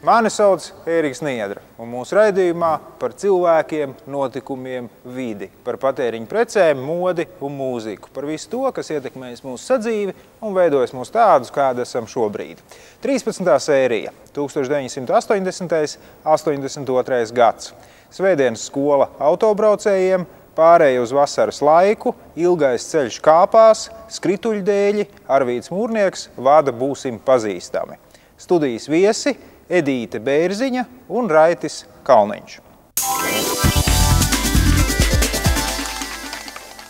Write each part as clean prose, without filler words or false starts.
Mani sauc Ēriks Niedra, un mūsu raidījumā par cilvēkiem, notikumiem, vidi, par patēriņu precēm, modi un mūziku, par visu to, kas ietekmējas mūsu sadzīvi un veidojas mūs tādus, kādi esam šobrīd. 13. sērija, 1980. 82. gads. Svētdienas skola autobraucējiem, pārēja uz vasaras laiku, ilgais ceļš kāpās, skrituļdēļi, Arvīds Mūrnieks vada Būsim pazīstami. Studijas viesi Edīte Bērziņa un Raitis Kalniņš.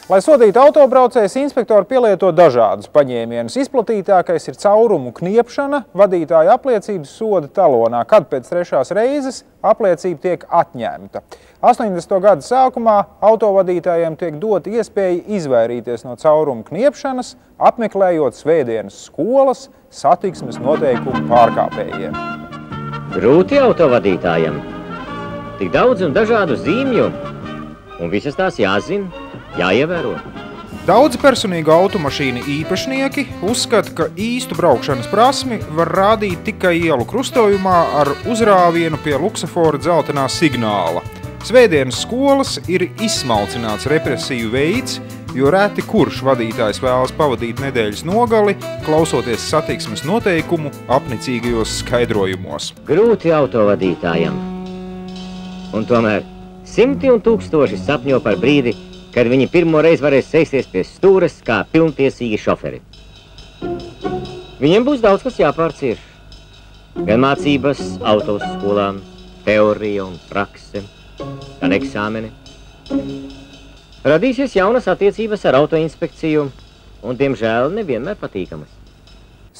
Lai sodītu autobraucējus, inspektori pielieto dažādus paņēmienus. Izplatītākais ir caurumu kniepšana, vadītāja apliecības soda talonā, kad pēc 3. reizes apliecība tiek atņemta. 80. gada sākumā autovadītājiem tiek dota iespēja izvairīties no caurumu kniepšanas, apmeklējot svētdienas skolas satiksmes noteikumu pārkāpējiem. Grūti autovadītājam. Tik daudz un dažādu zīmju, un visas tās jāzina, jāievēro. Daudzi personīgu automašīnu īpašnieki uzskata, ka īstu braukšanas prasmi var rādīt tikai ielu krustojumā ar uzrāvienu pie luksafora dzeltenā signāla. Svētdienas skolas ir izsmalcināts represiju veids, jo reti kurš vadītājs vēlas pavadīt nedēļas nogali, klausoties satiksmes noteikumu apnicīgajos skaidrojumos. Grūti autovadītājam. Un tomēr simti un tūkstoši sapņo par brīdi, kad viņi pirmo reizi varēs sēsties pie stūres kā pilntiesīgi šoferi. Viņiem būs daudz kas jāpārcieš. Gan mācības autoskolām, teorija un prakse, gan eksāmeni. Radīsies jaunas attiecības ar autoinspekciju un, diemžēl, nevienmēr patīkamas.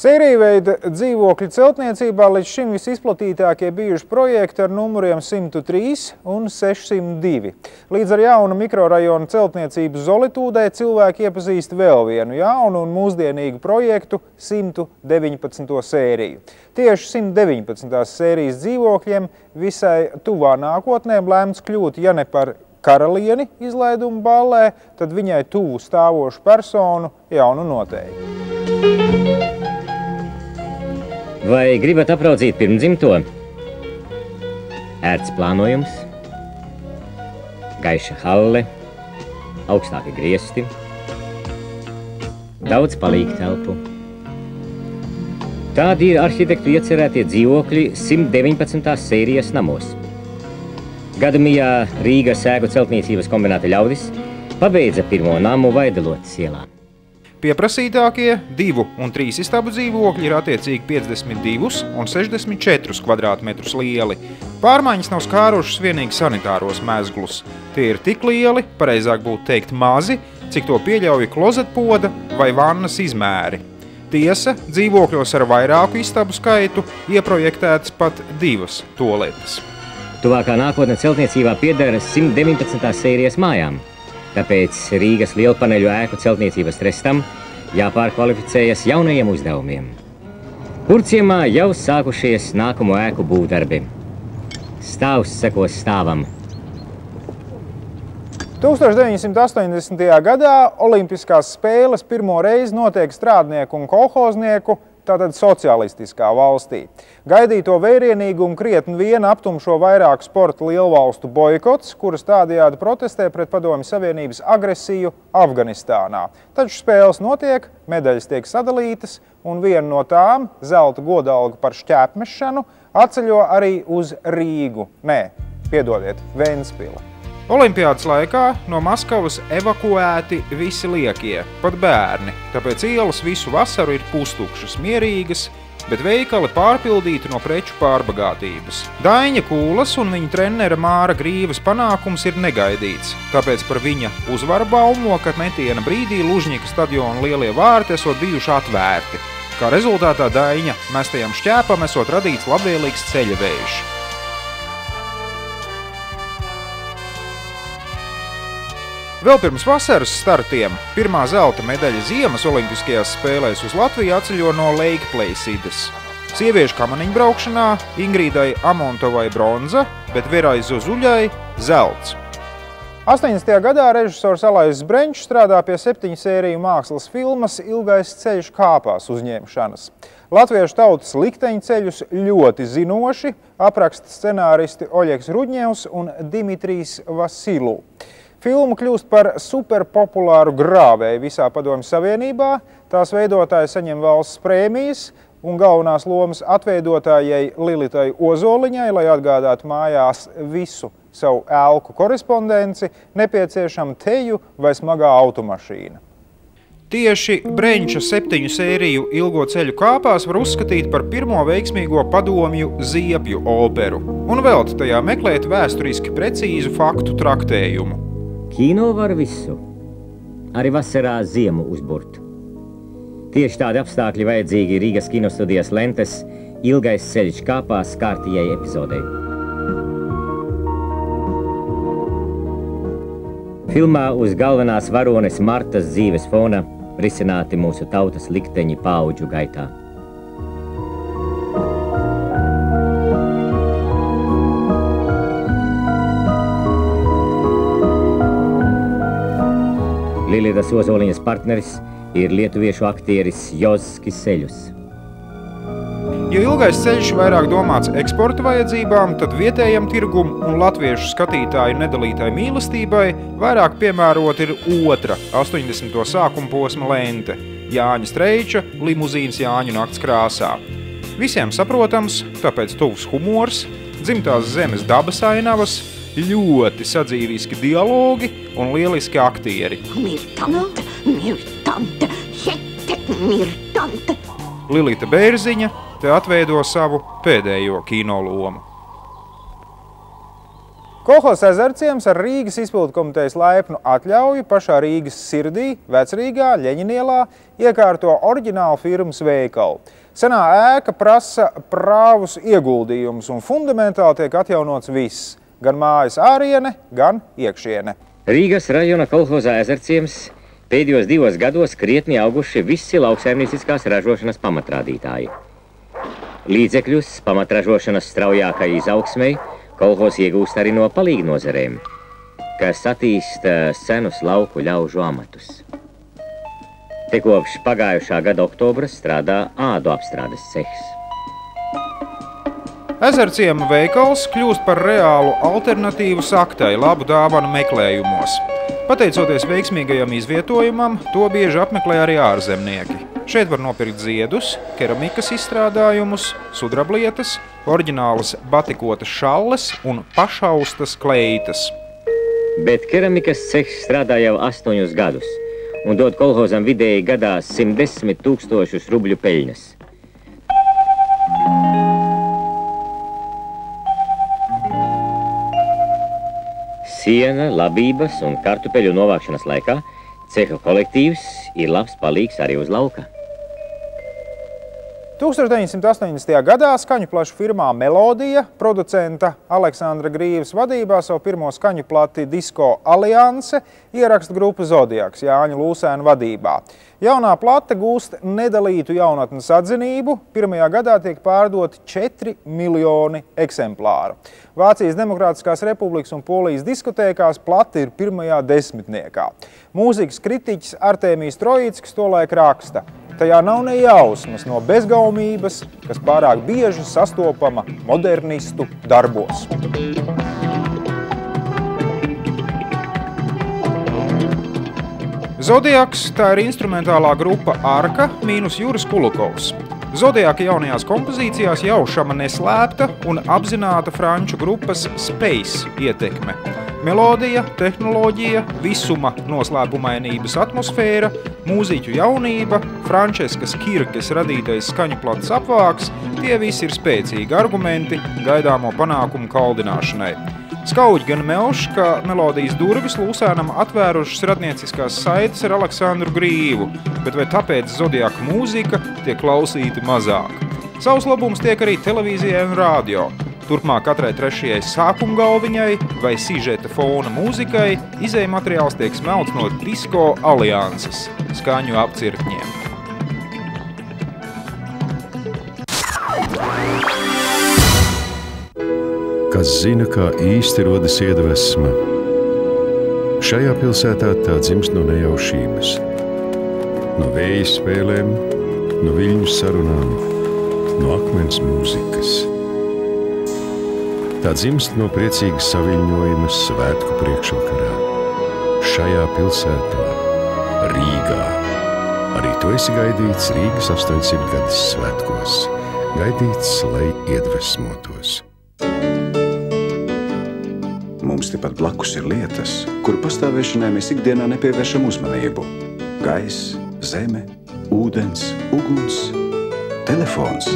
Sērija veida dzīvokļu celtniecībā līdz šim visizplatītākie bijuši projekti ar numuriem 103 un 602. Līdz ar jaunu mikrorajonu celtniecību Zolitūdē cilvēki iepazīst vēl vienu jaunu un mūsdienīgu projektu 119. sēriju. Tieši 119. sērijas dzīvokļiem visai tuvā nākotnē lēmts kļūt, ja ne par karalieni izlaidumu ballē, tad viņai tuvu stāvošu personu jaunu noteikti. Vai gribat apraudzīt pirmdzimto? Ērts plānojums, gaiša halle, augstāki griesti, daudz palīgu telpu. Tādi ir arhitektu iecerētie dzīvokļi 119. sērijas namos. Gadamijā Rīgas ēku celtniecības kombināta ļaudis pabeidza pirmo namu Vaidelotas ielā. Pieprasītākie 2 un 3 istabu dzīvokļi ir attiecīgi 52 un 64 kvadrātmetrus lieli. Pārmaiņas nav skārušas vienīgi sanitāros mezglus. Tie ir tik lieli, pareizāk būtu teikt mazi, cik to pieļauj klozetpoda vai vannas izmēri. Tiesa, dzīvokļos ar vairāku istabu skaitu ieprojektētas pat 2 toaletes. Tuvākā nākotne celtniecībā pieder 119. sērijas mājām. Tāpēc Rīgas lielpaneļu ēku celtniecības trestam jāpārkvalificējas jaunajiem uzdevumiem. Kurciemā jau sākušies nākamo ēku būvdarbi. Stāvs sekos stāvam. 1980. gadā Olimpiskās spēles pirmo reizi notiek strādnieku un kolhoznieku, tātad socialistiskā valstī. Gaidīto vērienīgu un krietni vien aptumšo vairāku sporta lielvalstu boikots, kuras tādējādi protestē pret Padomju Savienības agresiju Afganistānā. Taču spēles notiek, medaļas tiek sadalītas, un viena no tām, zelta godalga par šķēpmešanu, atceļo arī uz Rīgu. Ventspili. Olimpiādas laikā no Maskavas evakuēti visi liekie, pat bērni, tāpēc ielas visu vasaru ir pustukšas, mierīgas, bet veikali pārpildīti no preču pārbagātības. Daiņa Kūlas un viņa trenera Māra Grīvas panākums ir negaidīts, tāpēc par viņa uzvaru baumo, ka metiena brīdī Lužņika stadiona lielie vārti esot bijuši atvērti. Kā rezultātā Daiņa mestajam šķēpam esot radīts labvēlīgs ceļavējš. Vēl pirms vasaras startiem pirmā zelta medaļa ziemas olimpiskajās spēlēs uz Latviju atceļo no Leikplēsidas. Sieviešu kamaniņbraukšanā Ingrīdai Amontovai bronza, bet Verai Zozuļai zelts. 80. gadā režisors Alaiss Brenčs strādā pie 7 sēriju mākslas filmas Ilgais ceļš kāpās uzņemšanas. Latviešu tautas likteņceļus ļoti zinoši apraksta scenāristi Oļegs Rudņevs un Dimitrijs Vasilu. Filma kļūst par superpopulāru grāvēju visā Padomju Savienībā, tās veidotāji saņem valsts prēmijas un galvenās lomas atveidotājai Lilitai Ozoliņai, lai atgādātu mājās visu savu ēlku korespondenci, nepieciešama teju vai smagā automašīna. Tieši Brenča 7 sēriju Ilgo ceļu kāpās var uzskatīt par pirmo veiksmīgo padomju ziepju operu un velti tajā meklēt vēsturiski precīzu faktu traktējumu. Kino var visu, arī vasarā ziemu uzburt. Tieši tādi apstākļi vajadzīgi Rīgas kinostudijas lentes Ilgais ceļš kāpās kārtījai epizodei. Filmā uz galvenās varones Martas dzīves fona risināti mūsu tautas likteņi paudžu gaitā. Lilitas Ozoliņas partneris ir lietuviešu aktieris Jozs Kiseļus. Jo Ilgais ceļš vairāk domāts eksporta vajadzībām, tad vietējam tirgum un latviešu skatītāju nedalītai mīlestībai vairāk piemērot ir otra 80. sākuma posma lente – Jāņa Streiča limuzīns Jāņu nakts krāsā. Visiem saprotams, tāpēc tuvs humors, dzimtās zemes dabas ainavas, ļoti sadzīviski dialogi un lieliski aktieri. Lilita Bērziņa te atveido savu pēdējo kino lomu. Kolhozs Ezerciems ar Rīgas izpildu komitejas laipnu atļauju pašā Rīgas sirdī, Vecrīgā, Ļeņinielā, iekārto oriģinālu firmas veikalu. Senā ēka prasa prāvus ieguldījumus un fundamentāli tiek atjaunots viss, gan mājas āriene, gan iekšiene. Rīgas rajona kolhozā Ezerciems pēdējos 2 gados krietni auguši visi lauksaimnieciskās ražošanas pamatrādītāji. Līdzekļus pamatražošanas straujākai izaugsmei kolhozs iegūst arī no palīgnozarēm, kas attīsta senus lauku ļaužu amatus. Te kopš pagājušā gada oktobra strādā ādu apstrādes cehs. Ezerciema veikals kļūst par reālu alternatīvu saktai labu dāvanu meklējumos. Pateicoties veiksmīgajam izvietojumam, to bieži apmeklē arī ārzemnieki. Šeit var nopirkt ziedus, keramikas izstrādājumus, sudrablietas, oriģinālas batikotas šalles un pašaustas kleitas. Bet keramikas cehs strādā jau 8 gadus un dod kolhozam vidēji gadā 110 000 rubļu peļņas. Siena, labības un kartupeļu novākšanas laikā ceha kolektīvs ir labs palīgs arī uz lauka. 1980. gadā skaņu plašu firmā Melodija producenta Aleksandra Grīvas vadībā savu pirmo skaņu plati Disko Alianse ieraksta grupa Zodiaks Jāņa Lūsēna vadībā. Jaunā plate gūst nedalītu jaunatnes atzinību, pirmajā gadā tiek pārdoti 4 miljoni eksemplāru. Vācijas Demokrātiskās Republikas un Polijas diskotēkās plate ir pirmajā 10. Mūzikas kritiķis Artēmijs Trojīckis tolaik raksta: tajā nav ne jausmas no bezgaumības, kas pārāk bieži sastopama modernistu darbos. Zodiaks tā ir instrumentālā grupa Arka mīnus Juris Kulukovs. Zodiaka jaunajās kompozīcijās jau šama neslēpta un apzināta franču grupas Space ietekme. Melodija, tehnoloģija, visuma noslēpumainības atmosfēra, mūziķu jaunība, Frančeskas Kirkes radītais skaņu plates apvāks – tie visi ir spēcīgi argumenti gaidāmo panākumu kaldināšanai. Skauģi gan melš, ka melodijas durvis Lūsēnam atvērušas radnieciskās saites ar Aleksandru Grīvu, bet vai tāpēc Zodiaka mūzika tiek klausīta mazāk? Savs labums tiek arī televīzijai un radio. Turpmāk katrai trešajai sākumgalviņai vai sižeta fona mūzikai izēja materiāls tiek smelts no Disko Alianses skaņu apcirkņiem. Kas zina, kā īsti rodas iedvesma, Šajā pilsētā tā dzimst no nejaušības, no vēja spēlēm, no viļņu sarunām, no akmens mūzikas. Tā dzimst no priecīgas saviļņojuma svētku priekšvakarā. Šajā pilsētā, Rīgā. Arī tu esi gaidīts Rīgas 800 gadas svētkos. Gaidīts, lai iedvesmotos. Mums tepat blakus ir lietas, kuru pastāvēšanai mēs ikdienā nepievēršam uzmanību. Gaiss, zeme, ūdens, uguns, telefons.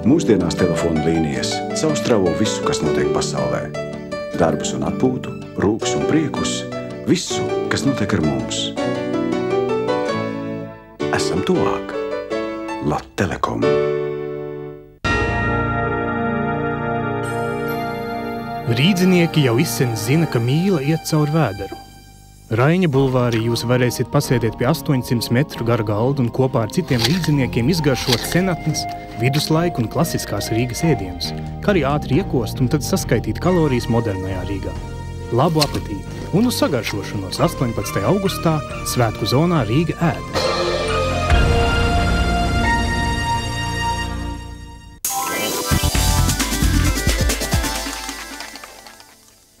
Mūsdienās telefona līnijas caurstrāvo visu, kas notiek pasaulē. Darbus un atpūtu, rūkus un priekus, visu, kas notiek ar mums. Esam tuvāk. Lat-Telekom. Rīdzinieki jau izsen zina, ka mīla iet caur vēderu. Raiņa bulvārī jūs varēsiet pasēdēt pie 800 metru gara galda un kopā ar citiem rīdziniekiem izgaršot senatnes, viduslaiku un klasiskās Rīgas ēdienus, kā arī ātri iekost un tad saskaitīt kalorijas modernajā Rīgā. Labu apetīti un uz sagaršošanos 18. augustā svētku zonā Rīga ēd.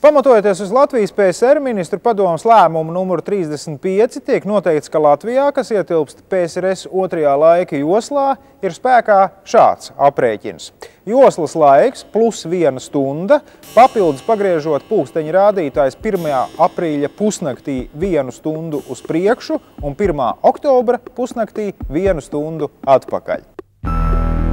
Pamatojoties uz Latvijas PSR ministru padomes lēmumu numuru 35, tiek noteikts, ka Latvijā, kas ietilpst PSRS 2. laika joslā, ir spēkā šāds aprēķins. Joslas laiks plus 1 stunda, papildus pagriežot pulksteņa rādītājs 1. aprīļa pusnaktī 1 stundu uz priekšu un 1. oktobra pusnaktī 1 stundu atpakaļ.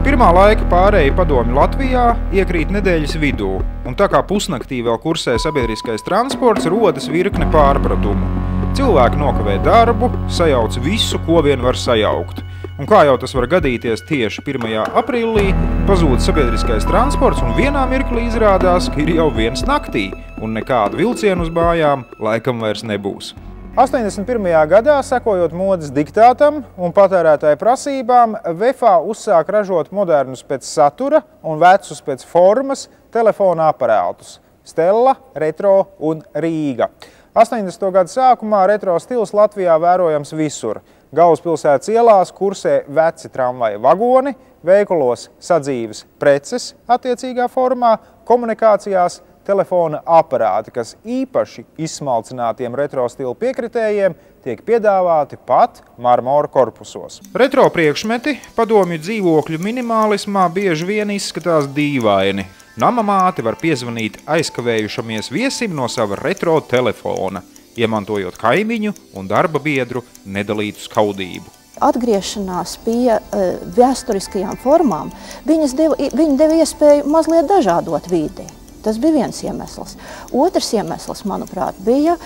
Pirmā laika pārēja padomju Latvijā iekrīt nedēļas vidū, un tā kā pusnaktī vēl kursē sabiedriskais transports, rodas virkne pārpratumu. Cilvēki nokavē darbu, sajauc visu, ko vien var sajaukt. Un kā jau tas var gadīties tieši 1. aprīlī, pazūd sabiedriskais transports un vienā mirklī izrādās, ka ir jau 1 naktī, un nekādu vilcienu uz mājām laikam vairs nebūs. 81. gadā, sekojot modes diktātam un patērētāju prasībām, Vefā uzsāk ražot modernus pēc satura un vecus pēc formas telefona aparātus – Stella, Retro un Rīga. 80. gadu sākumā retro stils Latvijā vērojams visur. Galvaspilsētas ielās kursē veci tramvaja vagoni, veikalos sadzīves preces attiecīgā formā, komunikācijās telefona aparāti, kas īpaši izsmalcinātiem retro stilu piekritējiem tiek piedāvāti pat marmora korpusos. Retro priekšmeti padomju dzīvokļu minimālismā bieži vien izskatās dīvaini. Nama māte var piezvanīt aizkavējušamies viesim no sava retro telefona, iemantojot kaimiņu un darba biedru nedalītu skaudību. Atgriešanās pie vēsturiskajām formām, viņi deva iespēju mazliet dažādot vidi. Tas bija viens iemesls. Otrs iemesls, manuprāt, bija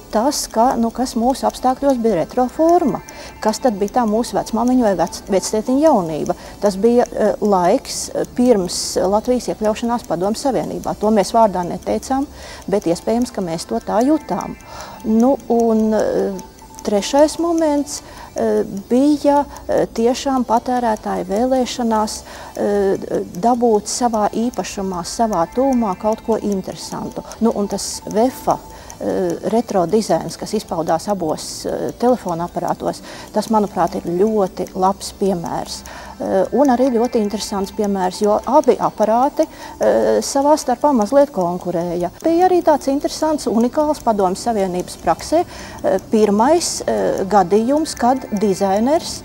tas, kas mūsu apstākļos bija retroforma, kas tad bija tā mūsu vecmamiņa vai vectētiņa jaunība. Tas bija laiks pirms Latvijas iekļaušanās Padomju Savienībā. To mēs vārdā neteicām, bet iespējams, ka mēs to tā jutām. Nu, un trešais moments bija tiešām patērētāju vēlēšanās dabūt savā īpašumā, savā tūmā kaut ko interesantu. Nu, un tas Vefa retro dizains, kas izpaudās abos telefona aparātos, tas, manuprāt, ir ļoti labs piemērs. Un arī ļoti interesants piemērs, jo abi aparāti savā starpā mazliet konkurēja. Bija arī tāds interesants, unikāls Padomju Savienības praksē pirmais gadījums, kad dizainers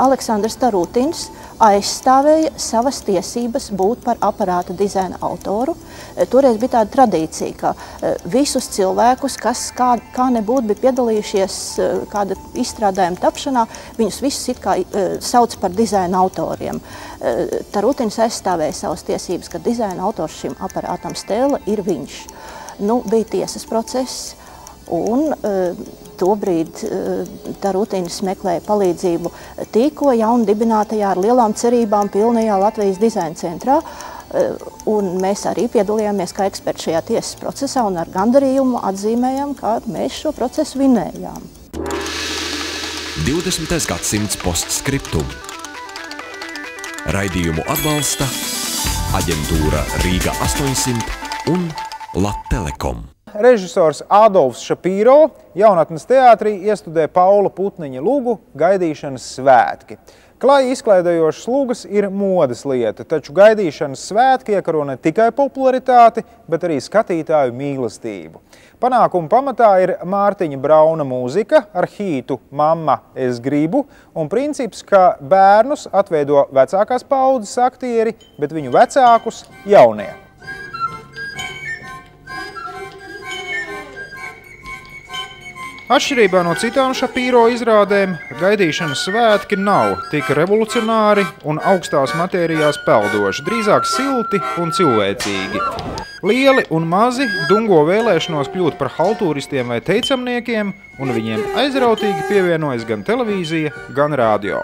Aleksandrs Tarutins aizstāvēja savas tiesības būt par aparāta dizaina autoru. Toreiz bija tāda tradīcija, ka visus cilvēkus, kas kā nebūtu bija piedalījušies kāda izstrādājuma tapšanā, viņus visus it kā sauc par dizaina autoriem. Tarutins aizstāvēja savas tiesības, ka dizaina autors šim aparātam Stella ir viņš. Nu, bija tiesas process, un tobrīd Tarutins meklēja palīdzību tikko jaunu dibinātajā ar lielām cerībām pilnajā Latvijas dizaina centrā. Un mēs arī piedalījāmies kā eksperti šajā tiesas procesā un ar gandarījumu atzīmējam, ka mēs šo procesu vinējām. 20. gadsimts postskriptum. Raidījumu atbalsta aģentūra Rīga 800 un Lat-Telekom. Režisors Adolfs Šapīro jaunatnes teātrī iestudē Paula Putniņa lugu Gaidīšanas svētki. Klāji izklaidējošas lugas ir modes lieta, taču Gaidīšanas svētki iekaro ne tikai popularitāti, bet arī skatītāju mīlestību. Panākuma pamatā ir Mārtiņa Brauna mūzika ar hītu Mamma, es gribu, un princips, ka bērnus atveido vecākās paudzes aktieri, bet viņu vecākus jaunie. Atšķirībā no citām Šapīro izrādēm, Gaidīšanas svētki nav tik revolucionāri un augstās matērijās peldoši, drīzāk silti un cilvēcīgi. Lieli un mazi dungo vēlēšanos kļūt par haltūristiem vai teicamniekiem, un viņiem aizrautīgi pievienojas gan televīzija, gan radio.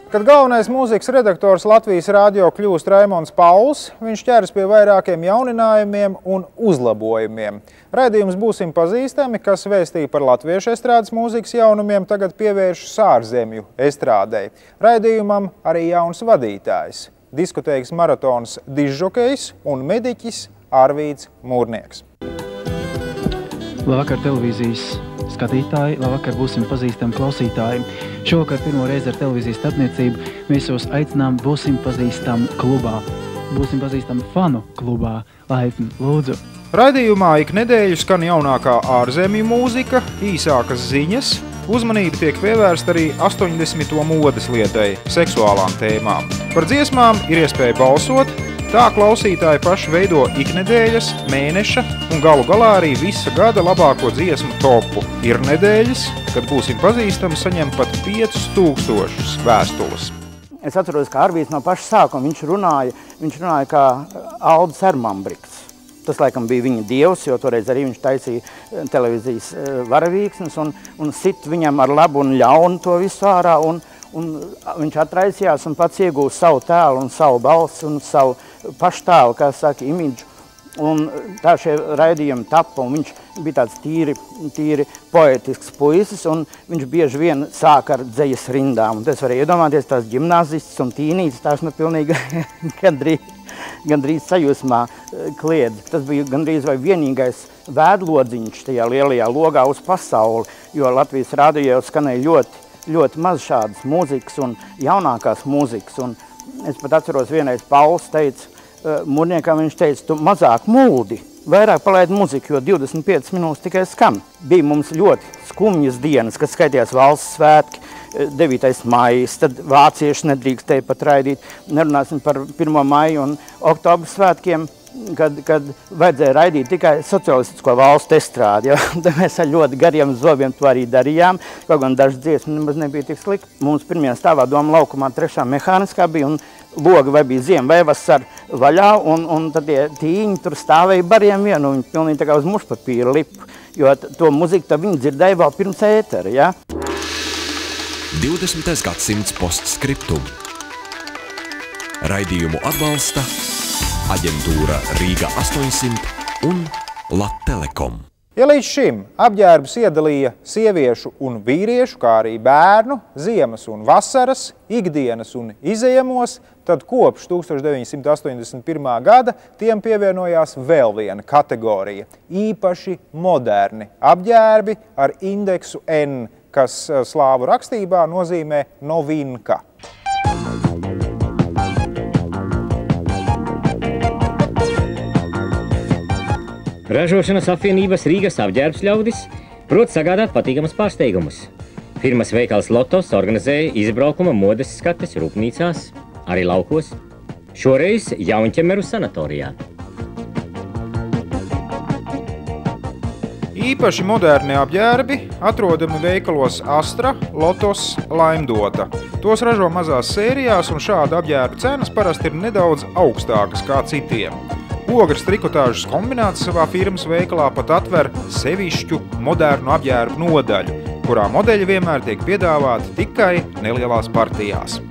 Kad galvenais mūzikas redaktors Latvijas radio kļūst Raimonds Pauls, viņš ķeras pie vairākiem jauninājumiem un uzlabojumiem. Raidījums Būsim pazīstami, kas vēstīja par latviešu estrādes mūzikas jaunumiem, tagad pievēršas ārzemju estrādei. Raidījumam arī jauns vadītājs – diskotēkas maratons dižžokejs un mediķis Arvīds Mūrnieks. Labvakar televīzijas skatītāji, labvakar Būsim pazīstami klausītāji. Šovakar pirmo reizi ar televīzijas starpniecību mēs jūs aicinām Būsim pazīstami klubā. Būsim pazīstami fanu klubā. Laipni lūdzu. Raidījumā ik nedēļu skan jaunākā ārzemju mūzika, īsākas ziņas, uzmanība tiek pievērsta arī 80. modes lietai, seksuālām tēmām. Par dziesmām ir iespēja balsot, tā klausītāji paši veido iknedēļas, mēneša un galu galā arī visa gada labāko dziesmu topu. Ir nedēļas, kad Būsim pazīstami saņem pat 5000 vēstules. Es atceros, ka Arvīds no paša sākuma viņš runāja kā Aldis Ermambriks. Tas, laikam, bija viņa dievs, jo toreiz arī viņš taisīja televīzijas varavīksnes un sit viņam ar labu un ļaunu to visu ārā. Un viņš atraisījās un pats iegūst savu tēlu un savu balsi un savu paštēlu, kā saka, imidžu. Un tā šie raidījumi tapa, un viņš bija tāds tīri poetisks puisis, un viņš bieži vien sāk ar dzejas rindām. Un tas varēja iedomāties tās ģimnāzistas un tīnītes, tās pilnīgi gandrīz sajūsmā kliedz. Tas bija gandrīz vai vienīgais vēdlodziņš tajā lielajā logā uz pasauli, jo Latvijas radio skanēja ļoti maz šādas mūzikas un jaunākās mūzikas. Un es pat atceros vienreiz Pauls teica, Mūrniekam viņš teica, tu mazāk mūldi, vairāk palaid muziku, jo 25 minūtes tikai skan. Bija mums ļoti skumjas dienas, kad skaitījās valsts svētki, 9. maijs, tad vācieši nedrīkstēja pat raidīt. Nerunāsim par 1. maiju un oktobra svētkiem, kad vajadzēja raidīt tikai socialistisko valstu estrādi. Ja? Mēs ar ļoti gariem zobiem to arī darījām, kaut gan dažas dziesmas nemaz nebija tik slikti. Mums pirmajā stāvā Doma laukumā 3. mehāniskā bija un logi vai bija ziem vai vasar vaļā, un tad tie tīņi tur stāvēja bariem vienu, un viņi pilnīgi tā kā uz mušpapīra lipu, jo to muziku viņi dzirdēja vēl pirms ētera, ja? 20. gadsimts postskriptum. Raidījumu atbalsta aģentūra Rīga 800 un Lat-Telekom. Ja līdz šim apģērbus iedalīja sieviešu un vīriešu, kā arī bērnu, ziemas un vasaras, ikdienas un izejamos, tad kopš 1981. gada tiem pievienojās vēl viena kategorija – īpaši moderni apģērbi ar indeksu N, kas slāvu rakstībā nozīmē novinka. Ražošanas apvienības Rīgas apģērbs ļaudis prot sagādāt patīkamus pārsteigumus. Firmas veikals Lotos organizēja izbraukuma modes skates rūpnīcās, arī laukos, šoreiz Jaunķemeru sanatorijā. Īpaši moderni apģērbi atrodami veikalos Astra, Lotos, Laimdota. Tos ražo mazās sērijās, un šāda apģērba cenas parasti ir nedaudz augstākas kā citiem. Ogres trikotāžas kombināts savā firmas veikalā pat atver sevišķu modernu apģērbu nodaļu, kurā modeļi vienmēr tiek piedāvāti tikai nelielās partijās. –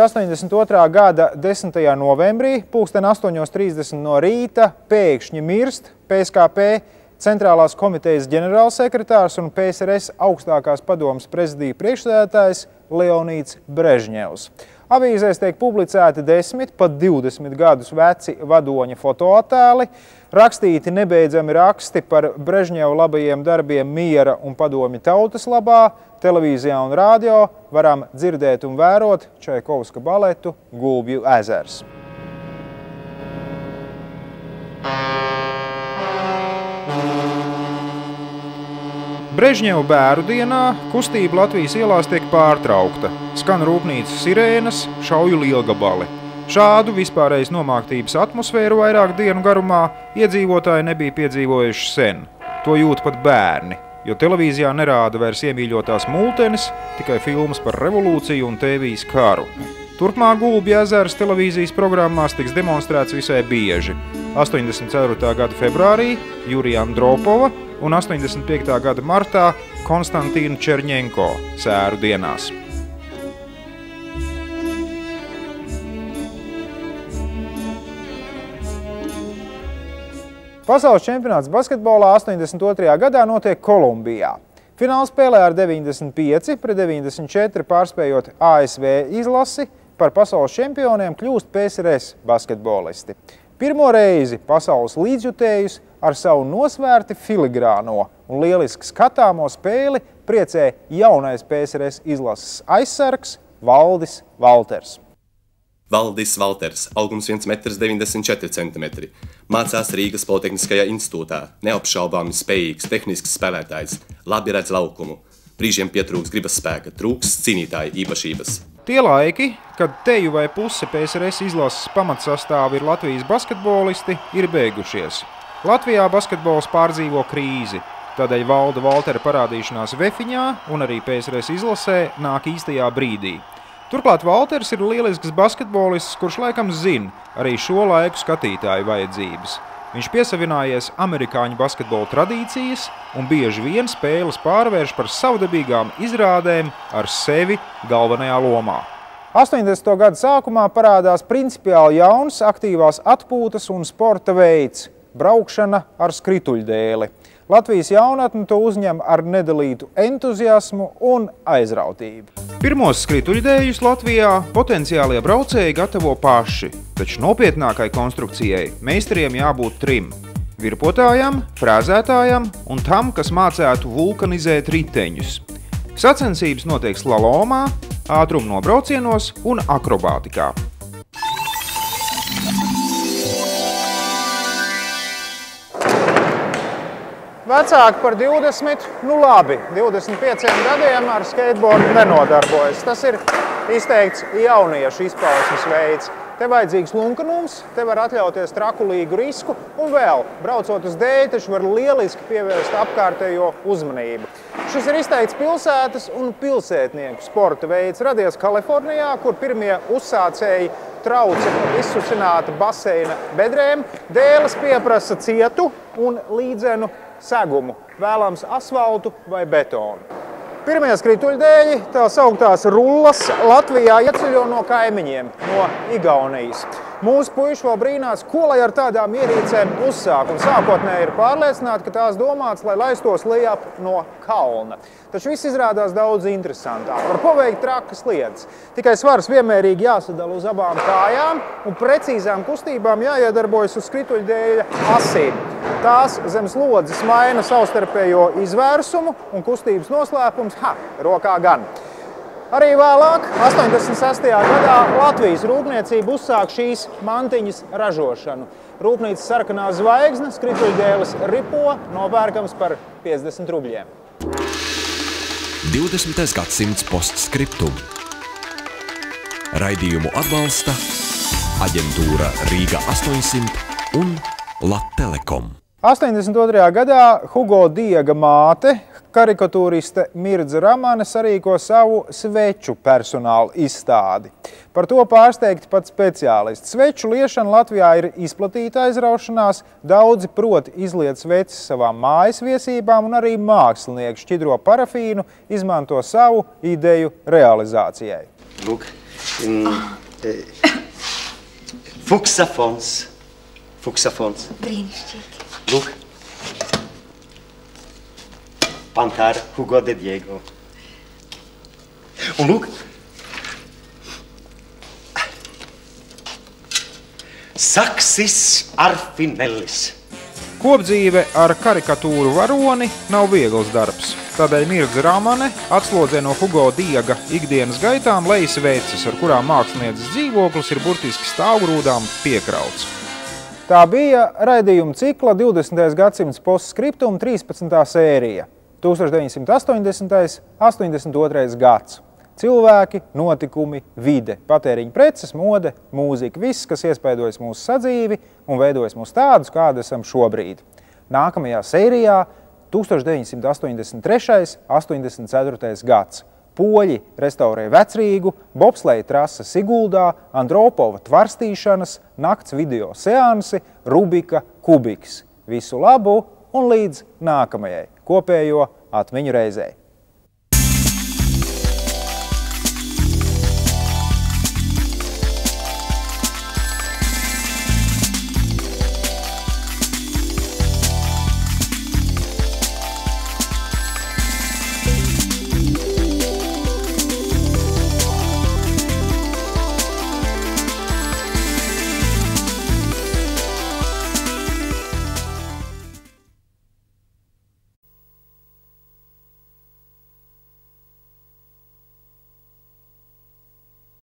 82. gada 10. novembrī, pulksten 8:30 no rīta, pēkšņi mirst PSKP Centrālās komitejas ģenerālsekretārs un PSRS augstākās padomes prezidija priekšsēdētājs Leonīds Brežņevs. Avīzēs tiek publicēti 10, pat 20 gadus veci vadoņa fotoattēli, rakstīti nebeidzami raksti par Brežņeva labajiem darbiem miera un padomju tautas labā, televīzijā un rādio varam dzirdēt un vērot Čaikovska baletu Gulbju ezers. Brežņeva bēru dienā kustība Latvijas ielās tiek pārtraukta. Skan rūpnīcas sirēnas, šauju lielgabali. Šādu vispārējas nomāktības atmosfēru vairāk dienu garumā iedzīvotāji nebija piedzīvojuši sen. To jūt pat bērni, jo televīzijā nerāda vairs iemīļotās multenes, tikai filmas par revolūciju un TV karu. Turpmāk Gulbju ezers televīzijas programmās tiks demonstrēts visai bieži. 84. gada februārī Jurija Andropova un 85. gada martā Konstantīna Čerņenko sēru dienās. Pasaules čempionāts basketbolā 82. gadā notiek Kolumbijā. Fināla spēlē ar 95-94 pārspējot ASV izlasi, par pasaules čempioniem kļūst PSRS basketbolisti. Pirmo reizi pasaules līdzjutējus ar savu nosvērti filigrāno un lieliski skatāmo spēli priecē jaunais PSRS izlases aizsargs Valdis Valters. Valdis Valters, augums 1,94 cm, mācās Rīgas Politehniskajā institūtā, neapšaubāmi spējīgs, tehnisks spēlētājs, labi redz laukumu. Brīžiem pietrūks gribas spēka, trūks cīnītāja īpašības. Tie laiki, kad teju vai puse PSRS izlases pamatsastāvi ir Latvijas basketbolisti, ir beigušies. Latvijā basketbols pārdzīvo krīzi, tādēļ Valda Valtera parādīšanās Vefiņā un arī PSRS izlasē nāk īstajā brīdī. Turklāt Valters ir lielisks basketbolists, kurš laikam zina arī šo laiku skatītāju vajadzības. Viņš piesavinājies amerikāņu basketbola tradīcijas un bieži vien spēles pārvērš par savdabīgām izrādēm ar sevi galvenajā lomā. 80. gada sākumā parādās principiāli jauns aktīvās atpūtas un sporta veids – braukšana ar skrituļdēli. Latvijas jaunatne to uzņem ar nedalītu entuziasmu un aizrautību. Pirmos skrituļdējus Latvijā potenciālie braucēji gatavo paši, taču nopietnākai konstrukcijai meistariem jābūt 3 – virpotājam, frēzētājam un tam, kas mācētu vulkanizēt riteņus. Sacensības notiek slalomā, ātruma nobraucienos un akrobātikā. Vecāki par 20, nu labi, 25 gadiem ar skateboardu nenodarbojas. Tas ir izteikts jauniešu izpausmes veids. Te vajadzīgs lunkanums, te var atļauties trakulīgu risku un vēl, braucot uz dēļ, taču var lieliski pievērst apkārtējo uzmanību. Šis ir izteikts pilsētas un pilsētnieku sporta veids, radies Kalifornijā, kur pirmie uzsācēji trauca izsušināta baseina bedrēm. Dēles pieprasa cietu un līdzenu segumu, vēlams asfaltu vai betonu. Pirmie skrituļdēļi, tā sauktās rullas, Latvijā ieceļo no kaimiņiem, no Igaunijas. Mūsu puiši vēl brīnās, ko lai ar tādām ierīcēm uzsāk, un sākotnēji ir pārliecināti, ka tās domāts, lai laistos lejap no kalna. Taču viss izrādās daudz interesantāk. Var paveikt trakas lietas. Tikai svars vienmērīgi jāsadala uz abām kājām, un precīzām kustībām jāiedarbojas uz skrituļdēļa asīm. Tās zem slodzes maina savstarpējo izvērsumu un kustības noslēpums, rokā gan. Arī vēlāk, 86. gadā, Latvijas rūpniecība uzsāk šīs mantiņas ražošanu. Rūpnīcas sarkanā zvaigzne, skrituļdēles ripo, nopērkams par 50 rubļiem. 20. gadsimts postskriptum. Raidījumu atbalsta aģentūra Rīga 800 un Lattelekom. 82. gadā Hugo Diega māte, karikatūriste Mirdza Ramane sarīko savu sveču personālu izstādi. Par to pārsteigti pat speciālisti. Sveču liešana Latvijā ir izplatīta aizraušanās, daudzi prot izliet sveces savām mājas viesībām un arī mākslinieki šķidro parafīnu izmanto savu ideju realizācijai. Lūk, fuksafons. Fuksafons. Brīnišķīgi. Lūk, Pantāra Hugo de Diego. Un lūk, Saksis Arfinellis. Kopdzīve ar karikatūru varoni nav viegls darbs. Tādēļ Mirdza Ramane atslodzē no Hugo Diega ikdienas gaitām lejas vecis, ar kurām mākslinieces dzīvoklis ir burtiski stāvgrūdām piekrauts. Tā bija raidījuma cikla 20. gadsimts postskriptum 13. sērija. 1980. 82. gads. Cilvēki, notikumi, vide, patēriņa preces, mode, mūzika, viss, kas iespaidojas mūsu sadzīvi un veidojas mūs tādus, kādi esam šobrīd. Nākamajā sērijā 1983. 84. gads. Poļi restaurē Vecrīgu, bobsleja trase Siguldā, Andropova tvarstīšanas, nakts video seansi, Rubika Kubiks. Visu labu un līdz nākamajai kopējo atmiņu reizei.